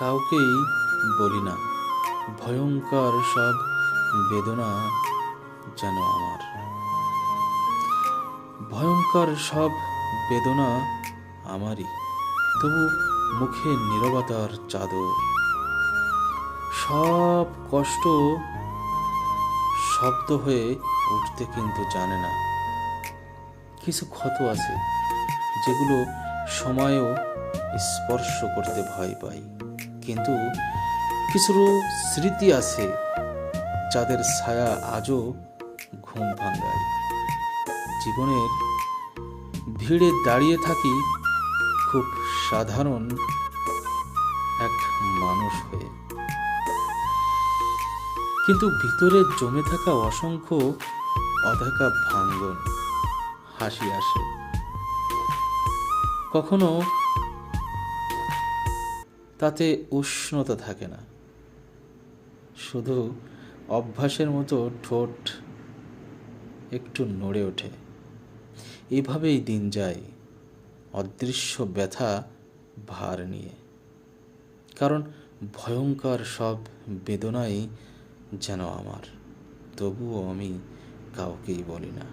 কাউকেই বলি না। ভয়ঙ্কর সব বেদনা যেন আমার। ভয়ঙ্কর সব বেদনা আমারই, তবু মুখে নীরবতার চাদর। সব কষ্ট শব্দ হয়ে উঠতে কিন্তু জানে না। কিছু ক্ষত আছে যেগুলো সময়ও স্পর্শ করতে ভয় পাই, কিন্তু কিছু স্মৃতি আছে যাদের ছায়া আজও ঘুম ভাঙায়। জীবনের ভিড়ে দাঁড়িয়ে থাকি খুব সাধারণ এক মানুষ হয়ে, কিন্তু ভিতরে জমে থাকা অসংখ্য অদেখা ভাঙ্গন। হাসি আসে, কখনো তাতে উষ্ণতা থাকে না, শুধু অভ্যাসের মতো ঠোঁট একটু নড়ে ওঠে। এভাবেই দিন যায়, অদৃশ্য ব্যথা ভার নিয়ে। কারণ ভয়ঙ্কর সব বেদনাই যেন আমার, তবুও আমি কাউকেই বলি না।